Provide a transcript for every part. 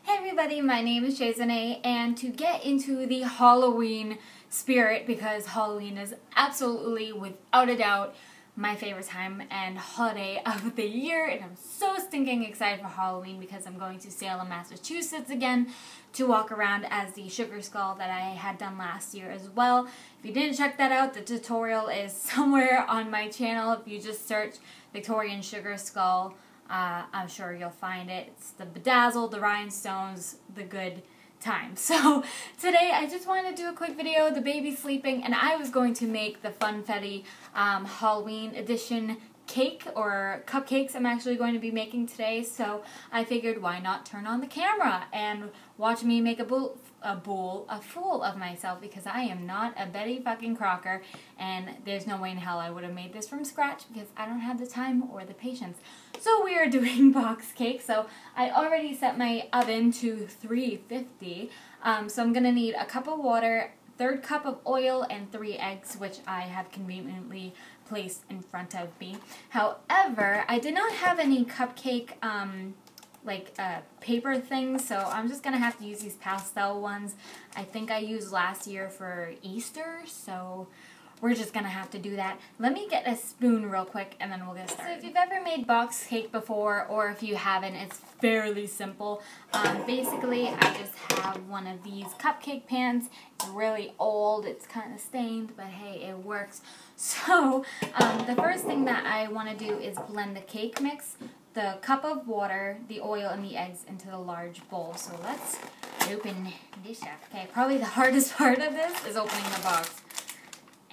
Hey everybody, my name is Jason, and to get into the Halloween spirit, because Halloween is absolutely, without a doubt, my favorite time and holiday of the year, and I'm so stinking excited for Halloween because I'm going to Salem, Massachusetts again to walk around as the sugar skull that I had done last year as well. If you didn't check that out, the tutorial is somewhere on my channel. If you just search Victorian sugar skull, I'm sure you'll find it. It's the bedazzled, the rhinestones, the good time. So today I just wanted to do a quick video. The baby's sleeping and I was going to make the Funfetti Halloween edition cake or cupcakes I'm actually going to be making today. So I figured why not turn on the camera and watch me make a fool of myself, because I am not a Betty fucking Crocker and there's no way in hell I would have made this from scratch because I don't have the time or the patience. So we are doing box cake. So I already set my oven to 350. So I'm going to need a cup of water, 1/3 cup of oil, and 3 eggs, which I have conveniently placed in front of me. However, I did not have any cupcake paper things, so I'm just gonna have to use these pastel ones I think I used last year for Easter, so we're just gonna have to do that. Let me get a spoon real quick and then we'll get started. So if you've ever made box cake before, or if you haven't, it's fairly simple. Basically, I just have one of these cupcake pans. It's really old, it's kind of stained, but hey, it works. So the first thing that I want to do is blend the cake mix, the cup of water, the oil, and the eggs into the large bowl. So let's open this up. Okay, probably the hardest part of this is opening the box.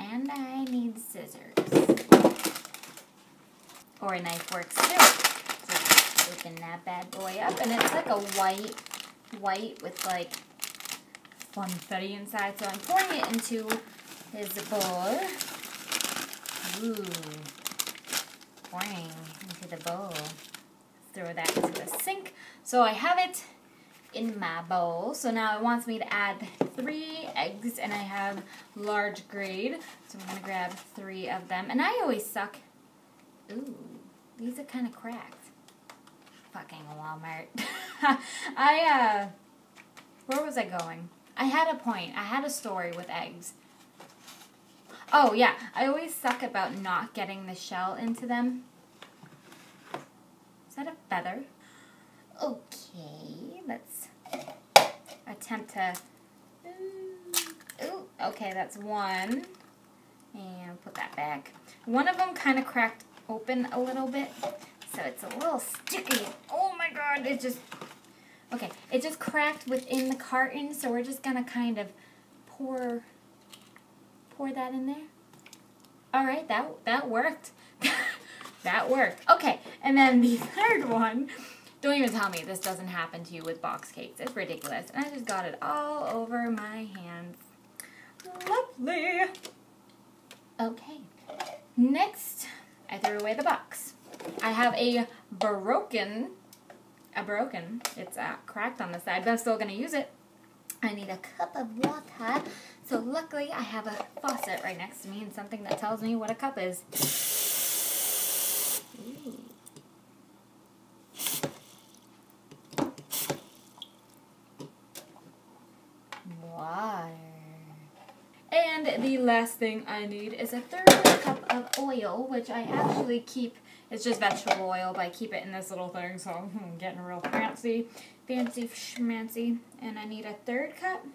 And I need scissors. Or a knife works too. So open that bad boy up, and it's like a white with like funfetti inside. So I'm pouring it into his bowl. Ooh. Pouring into the bowl. Throw that into the sink. So I have it in my bowl. So now it wants me to add 3 eggs, and I have large grade. So I'm going to grab 3 of them. And I always suck. Ooh, these are kind of cracked. Fucking Walmart. Where was I going? I had a point. I had a story with eggs. Oh, yeah. I always suck about not getting the shell into them. Is that a feather? Okay, let's attempt to... Ooh, okay, that's 1. And put that back. One of them kind of cracked open a little bit, so it's a little sticky. Oh my god, it just... Okay, it just cracked within the carton, so we're just going to kind of pour that in there. Alright, that worked. That worked. Okay, and then the third one, don't even tell me this doesn't happen to you with box cakes. It's ridiculous. And I just got it all over my hands. Lovely. Okay, next, I threw away the box. I have a broken, it's cracked on the side, but I'm still going to use it. I need a cup of water, so luckily I have a faucet right next to me and something that tells me what a cup is. Ooh. Water. And the last thing I need is a 1/3 cup of oil, which I actually keep, it's just vegetable oil, but I keep it in this little thing, so I'm getting real fancy schmancy. And I need a 1/3 cup.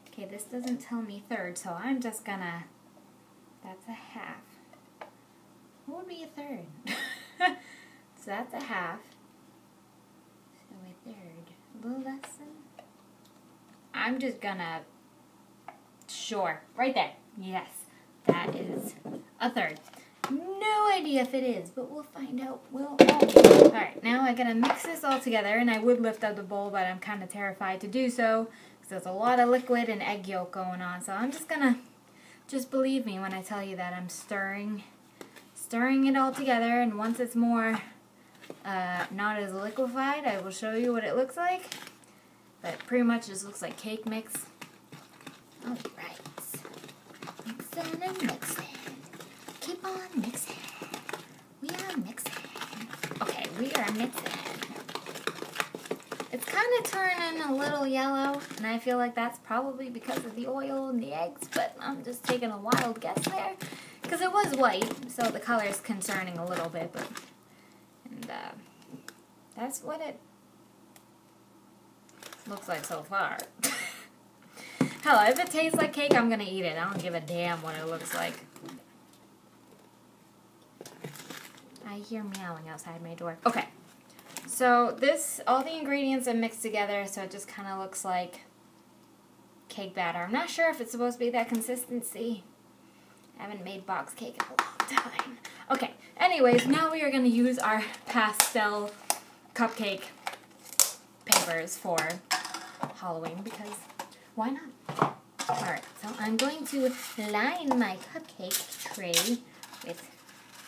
Okay, this doesn't tell me 1/3, so I'm just gonna, that's a half. What would be a 1/3? So that's a half. So a 1/3. A little less than. I'm just gonna, sure, right there. Yes, that is a 1/3. No idea if it is, but we'll find out. Alright, now I gotta mix this all together, and I would lift up the bowl, but I'm kind of terrified to do so, because there's a lot of liquid and egg yolk going on, so I'm just gonna, just believe me when I tell you that I'm stirring it all together, and once it's more not as liquefied, I will show you what it looks like. But pretty much just looks like cake mix. Alright. Mixing and mixing. Keep on mixing. We are mixing. Okay, we are mixing. kind of turning a little yellow, and I feel like that's probably because of the oil and the eggs, but I'm just taking a wild guess there, because it was white, so the color is concerning a little bit, but, and that's what it looks like so far. Hell, if it tastes like cake, I'm going to eat it. I don't give a damn what it looks like. I hear meowing outside my door. Okay. So all the ingredients are mixed together, so it just kind of looks like cake batter. I'm not sure if it's supposed to be that consistency. I haven't made box cake in a long time. Okay, anyways, now we are going to use our pastel cupcake papers for Halloween, because why not? Alright, so I'm going to line my cupcake tray with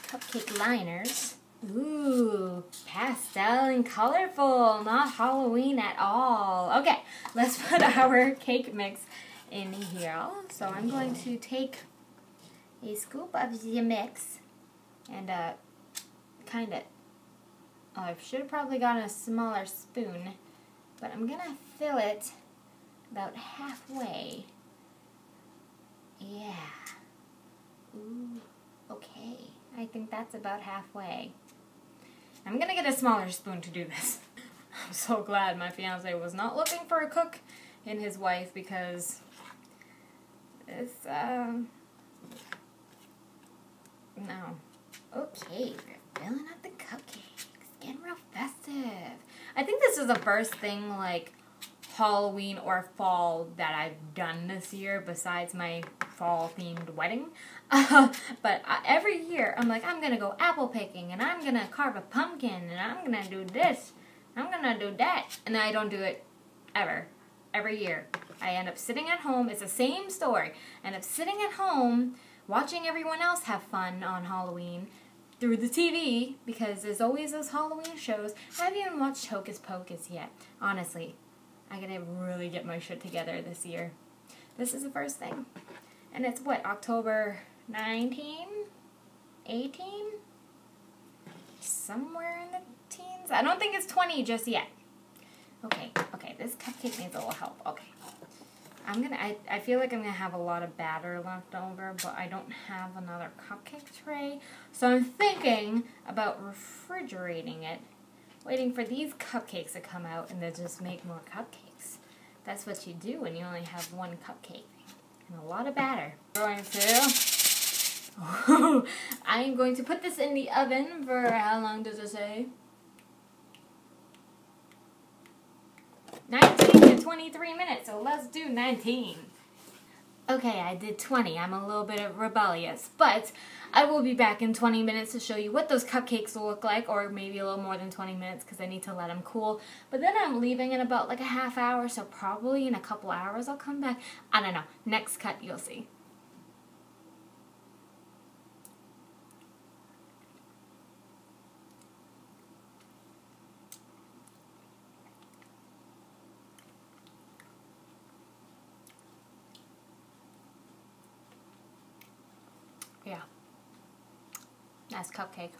cupcake liners. Ooh, pastel and colorful, not Halloween at all. Okay, let's put our cake mix in here. So I'm going to take a scoop of the mix and I should have probably gotten a smaller spoon, but I'm gonna fill it about halfway. Yeah. Ooh, okay. I think that's about halfway. I'm gonna get a smaller spoon to do this. I'm so glad my fiance was not looking for a cook in his wife, because it's, no. Okay, we're filling up the cupcakes. Getting real festive. I think this is the first thing, like, Halloween or fall that I've done this year besides my fall-themed wedding. But every year, I'm like, I'm going to go apple picking, and I'm going to carve a pumpkin, and I'm going to do this, I'm going to do that. And I don't do it ever. Every year. I end up sitting at home. It's the same story. I end up sitting at home, watching everyone else have fun on Halloween through the TV, because there's always those Halloween shows. I haven't even watched Hocus Pocus yet. Honestly, I gotta really get my shit together this year. This is the first thing. And it's what, October 19? 18? Somewhere in the teens? I don't think it's 20 just yet. Okay, this cupcake needs a little help. Okay. I feel like I'm gonna have a lot of batter left over, but I don't have another cupcake tray. So I'm thinking about refrigerating it, waiting for these cupcakes to come out, and then just make more cupcakes. That's what you do when you only have one cupcake and a lot of batter. I'm going to put this in the oven for, how long does it say? 19 to 23 minutes, so let's do 19. Okay, I did 20. I'm a little bit rebellious, but I will be back in 20 minutes to show you what those cupcakes will look like, or maybe a little more than 20 minutes because I need to let them cool. But then I'm leaving in about like a half hour, so probably in a couple hours I'll come back. I don't know. Next cut, you'll see. Yeah. Nice cupcake.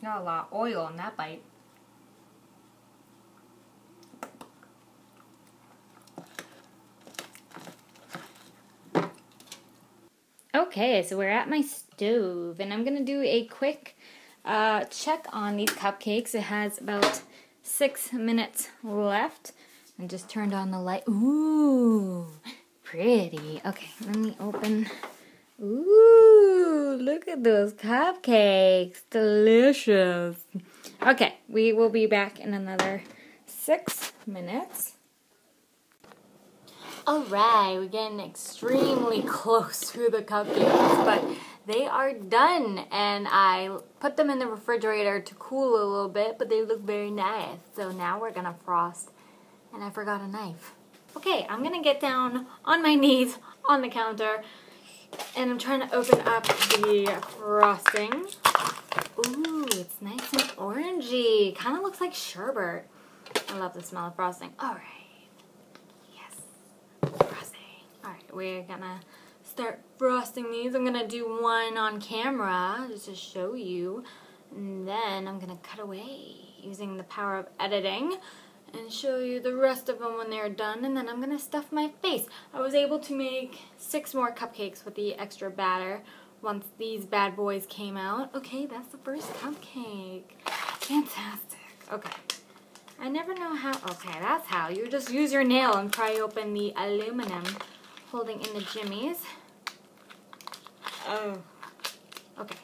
Got a lot of oil in that bite. Okay, so we're at my stove, and I'm gonna do a quick check on these cupcakes. It has about 6 minutes left. And just turned on the light. Ooh, pretty. Okay, let me open. Ooh, look at those cupcakes. Delicious. Okay, we will be back in another 6 minutes. Alright, we're getting extremely close to the cupcakes, but they are done, and I put them in the refrigerator to cool a little bit, but they look very nice. So now we're gonna frost. And I forgot a knife. Okay, I'm gonna get down on my knees on the counter, and I'm trying to open up the frosting. Ooh, it's nice and orangey. Kind of looks like sherbet. I love the smell of frosting. All right. Yes, frosting. All right, we're gonna start frosting these. I'm gonna do one on camera just to show you, and then I'm gonna cut away using the power of editing and show you the rest of them when they're done, and then I'm gonna stuff my face. I was able to make 6 more cupcakes with the extra batter once these bad boys came out. Okay, that's the first cupcake. Fantastic. Okay. I never know how. Okay, that's how. You just use your nail and pry open the aluminum, holding in the jimmies. Oh. Okay.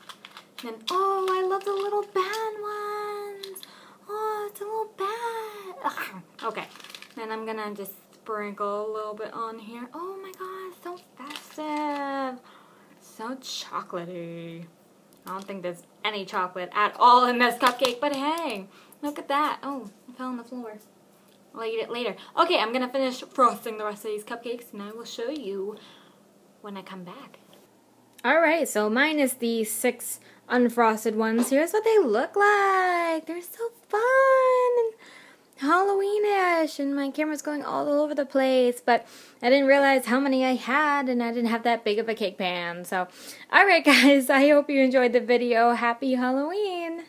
Then, oh, I love the little bad ones. Oh, it's a little bad. Ugh. Okay. Then I'm gonna just sprinkle a little bit on here. Oh my god, so festive. So chocolatey. I don't think there's any chocolate at all in this cupcake, but hey, look at that. Oh, it fell on the floor. I'll eat it later. Okay, I'm gonna finish frosting the rest of these cupcakes, and I will show you when I come back. Alright, so mine is the 6 unfrosted ones. Here's what they look like. They're so fun and Halloweenish, and my camera's going all over the place, but I didn't realize how many I had, and I didn't have that big of a cake pan. So, alright guys, I hope you enjoyed the video. Happy Halloween!